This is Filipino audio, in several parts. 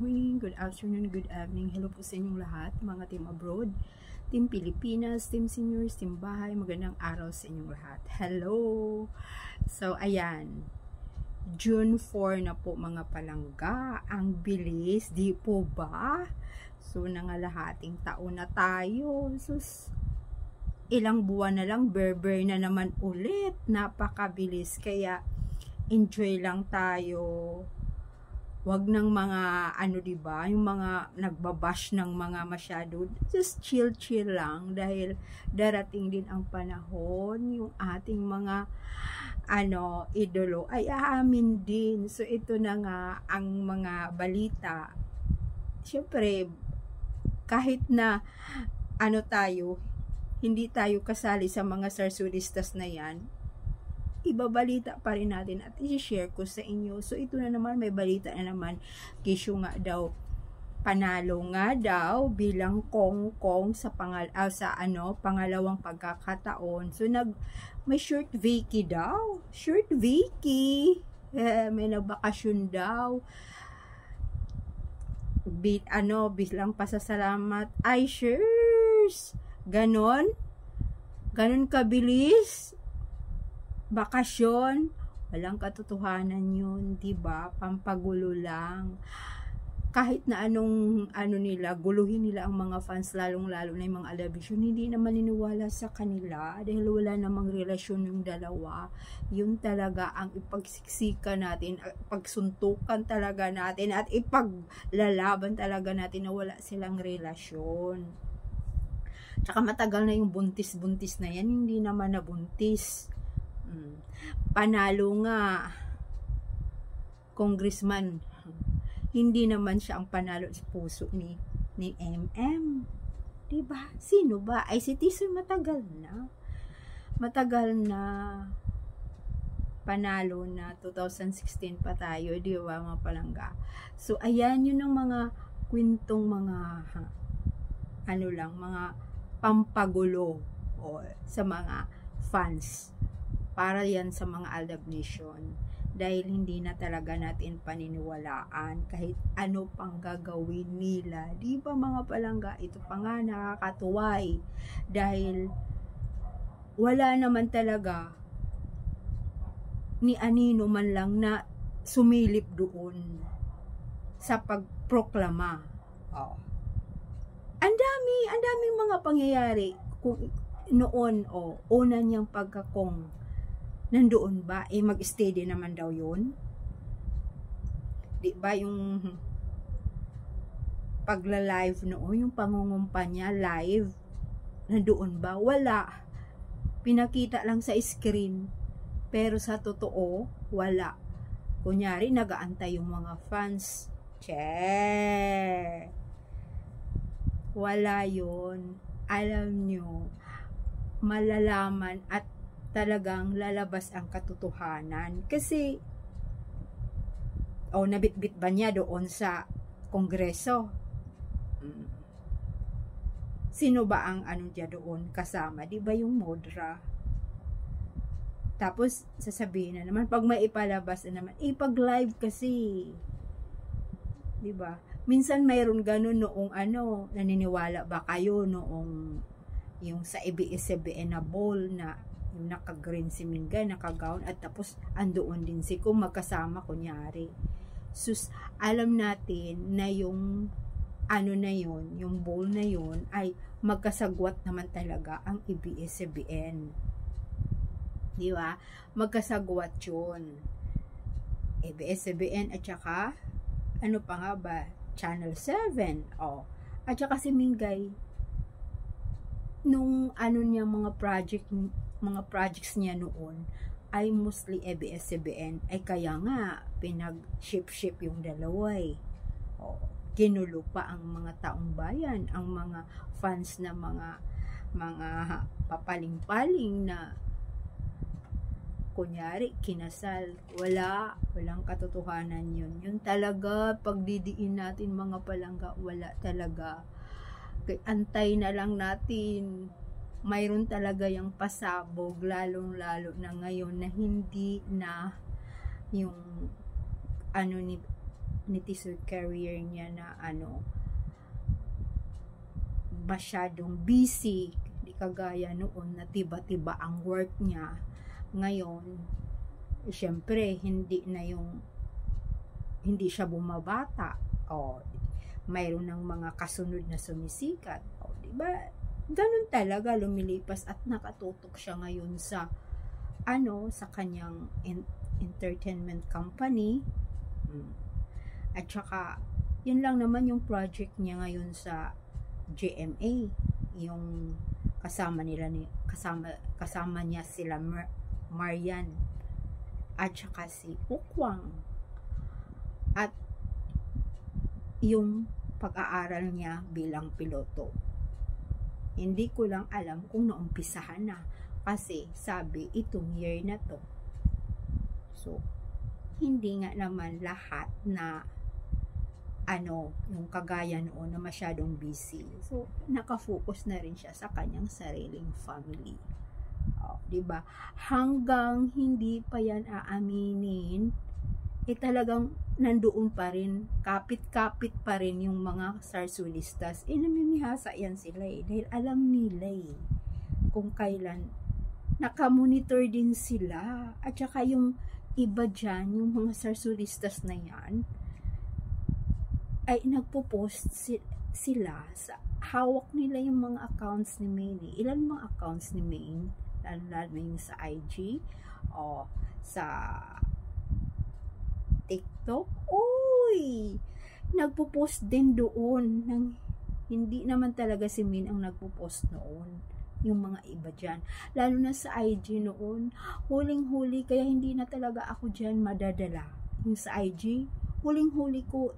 morning, good afternoon, good evening. Hello po sa inyong lahat, mga team abroad, team Pilipinas, team seniors, team bahay. Magandang araw sa inyong lahat. Hello! So, ayan. June 4 na po mga palangga. Ang bilis, di po ba? So, nangalahating taon na tayo. Sus, ilang buwan na lang, berber na naman ulit. Napakabilis. Kaya, enjoy lang tayo. Wag ng mga diba, yung mga nagbabash ng mga masyado, just chill lang dahil darating din ang panahon yung ating mga idolo ay aamin din. So ito na nga ang mga balita. Syempre kahit na tayo, hindi tayo kasali sa mga sarsulistas na yan, ibabalita pa rin natin at i-share ko sa inyo. So ito na naman, may balita na naman. Kisyo nga daw, panalo nga daw bilang Kongkong sa pangalawang pagkakataon. So may short vacay daw. Short vacay. May nagbakasyon daw. Bilang pasasalamat. Ay, shares. Ganon kabilis. Bakasyon, walang katotohanan yun, diba? Pampagulo lang. Kahit na nila, guluhin nila ang mga fans, lalong-lalo na yung mga alabisyon, hindi na maniniwala sa kanila dahil wala namang relasyon yung dalawa. Yun talaga ang ipagsiksikan natin, pagsuntukan talaga natin at ipaglalaban talaga natin na wala silang relasyon. Tsaka matagal na yung buntis-buntis na yan, hindi naman nabuntis. Panalo nga congressman, hindi naman siya ang panalo sa puso ni MM, diba? Sino ba? Ay si Tisoy, matagal na panalo na. 2016 pa tayo, diba mga palangga? So ayan, yun ang mga kwentong mga mga pampagulo sa mga fans. Para yan sa mga Aldab Nation, dahil hindi na talaga natin paniniwalaan kahit ano pang gagawin nila, di ba mga palangga? Ito pa nga nakakatuway dahil wala naman talaga ni anino man lang na sumilip doon sa pagproklama. Ang daming mga pangyayari kung noon una niyang pagkakong nandoon ba, mag-stay din naman daw yun. Di ba yung pagla-live noon, yung pangungumpa niya live, nandoon ba? Wala. Pinakita lang sa screen, pero sa totoo, wala. Kunyari, nag-aantay yung mga fans. Wala yun. Alam nyo, malalaman at talagang lalabas ang katotohanan. Kasi, nabitbit ba niya doon sa kongreso? Sino ba ang diya doon kasama? Di ba yung Modra? Tapos, sasabihin na naman, pag may ipalabas na naman, ipag-live kasi. Di ba? Minsan mayroon ganun noong naniniwala ba kayo noong yung sa ABS-CBN na ball na yung naka-green si Mingga, naka-gown, at tapos andoon din si Kung magkasama, kunyari. Sus, alam natin na yung yung bowl na yun ay magkasagwat naman talaga ang ABS-CBN. Di ba? Magkasagwat yun. ABS-CBN at saka pa nga ba? Channel 7. At saka si Mingay nung niya mga projects niya noon ay mostly ABS-CBN, ay kaya nga pinag-ship yung dalawa ginulo pa ang mga taong bayan, ang mga fans na mga papaling-paling na kunyari kinasal. Walang katotohanan yun talaga. Pagdidiin natin mga palangga, wala talaga. Antay na lang natin. Mayroon talaga yung pasabog, lalong-lalo na ngayon na hindi na yung opportunities or career niya na masyadong busy, di kagaya noon na tiba-tiba ang work niya. Ngayon, syempre hindi siya bumabata, mayroon ng mga kasunod na sumisikat, di ba? Ganun talaga, lumilipas at nakatutok siya ngayon sa sa kanyang entertainment company. At saka yun lang naman yung project niya ngayon sa GMA, yung kasama niya sila Marian at saka si Hukwang, at yung pag-aaral niya bilang piloto. Hindi ko lang alam kung naumpisahan na, kasi sabi itong year na to. So hindi nga naman lahat na yung kagaya noon na masyadong busy. So nakafocus na rin siya sa kanyang sariling family. Diba? Hanggang hindi pa yan aaminin, talagang nandoon pa rin, kapit-kapit pa rin yung mga sarsulistas. Namimihasa yan sila dahil alam nila kung kailan. Nakamonitor din sila. At saka yung iba dyan, yung mga sarsulistas na yan, ay nagpo-post sila sa hawak nila yung mga accounts ni Maine. Ilan mga accounts ni Maine? Lalo yung sa IG o sa TikTok. Nagpo-post din doon ng hindi naman talaga si Min ang nagpo-post noon. Yung mga iba dyan, lalo na sa IG noon, huling-huli, kaya hindi na talaga ako dyan madadala. Yung sa IG, huling-huli ko,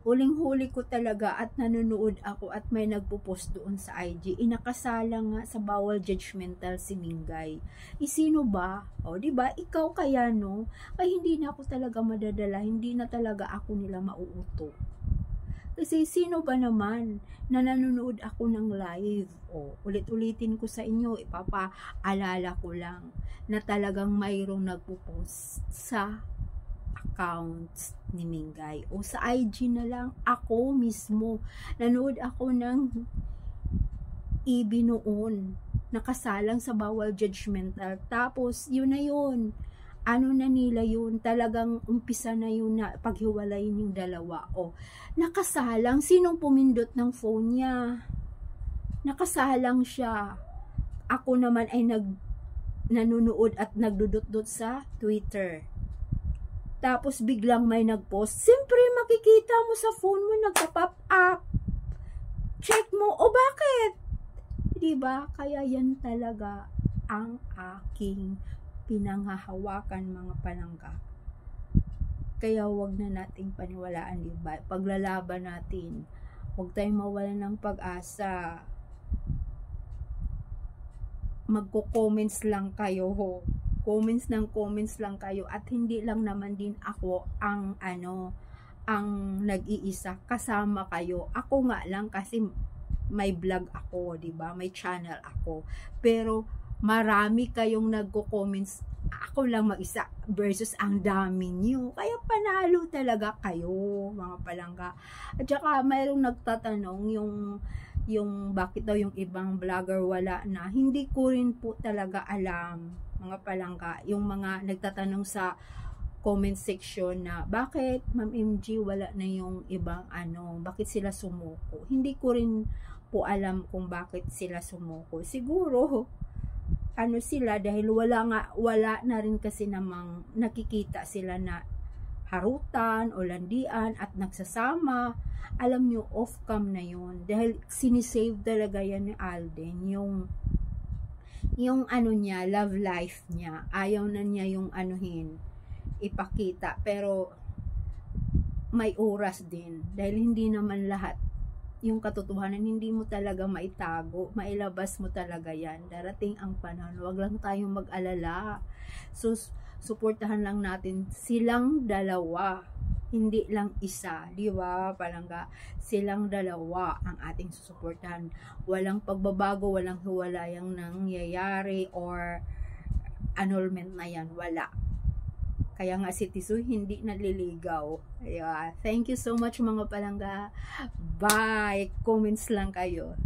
huling-huli ko talaga at nanonood ako at may nagpo-post doon sa IG. Inakasala nga sa bawal judgmental si Mingay. Sino ba? Diba? Ikaw kaya no? Ay hindi na ako talaga madadala. Hindi na talaga ako nila mauuto. Kasi sino ba naman na nanonood ako ng live? Ulit-ulitin ko sa inyo, ipapaalala ko lang na talagang mayroong nagpo-post sa accounts ni Mingay o sa IG na lang. Ako mismo nanood ako ng EB noon, nakasalang sa bawal judgmental, tapos yun na yun, na nila yun, talagang umpisa na yun na paghiwalayin yung dalawa. Nakasalang, sinong pumindot ng phone niya? Nakasalang siya. Ako naman ay nanonood at nagdudot-dot sa Twitter. Tapos biglang may nagpost. Siyempre makikita mo sa phone mo, nagpa-pop up. Check mo, bakit? Diba? Kaya yan talaga ang aking pinanghahawakan, mga palangga. Kaya wag na nating paniwalaan, diba? Paglalaban natin, wag tayong mawalan ng pag-asa. Magko-comments lang kayo, comments lang kayo, at hindi lang naman din ako ang nag-iisa, kasama kayo. Ako nga lang kasi may vlog ako, 'di ba? May channel ako. Pero marami kayong nagko-comments, ako lang mag-isa versus ang dami niyo. Kaya panalo talaga kayo, mga palangga. At saka mayroong nagtatanong yung bakit daw yung ibang vlogger wala na. Hindi ko rin po talaga alam, mga palangga. Yung mga nagtatanong sa comment section na bakit Ma'am MG wala na yung ibang bakit sila sumuko. Hindi ko rin po alam kung bakit sila sumuko. Siguro sila dahil wala na rin kasi namang nakikita sila na harutan o landian at nagsasama. Alam nyo, off-cam na yun. Dahil sinisave talaga yan ni Alden, yung niya, love life niya. Ayaw na niya yung ipakita. Pero may oras din. Dahil hindi naman lahat yung katotohanan, hindi mo talaga maitago, mailabas mo talaga yan. Darating ang panahon, wag lang tayong mag-alala. So, suportahan lang natin silang dalawa, hindi lang isa, di ba? Palangga, silang dalawa ang ating susuportahan. Walang pagbabago, walang hiwalayang nangyayari or annulment na yan, wala. Kaya nga si Tisoy hindi naliligaw. Thank you so much mga palangga. Bye! Comments lang kayo.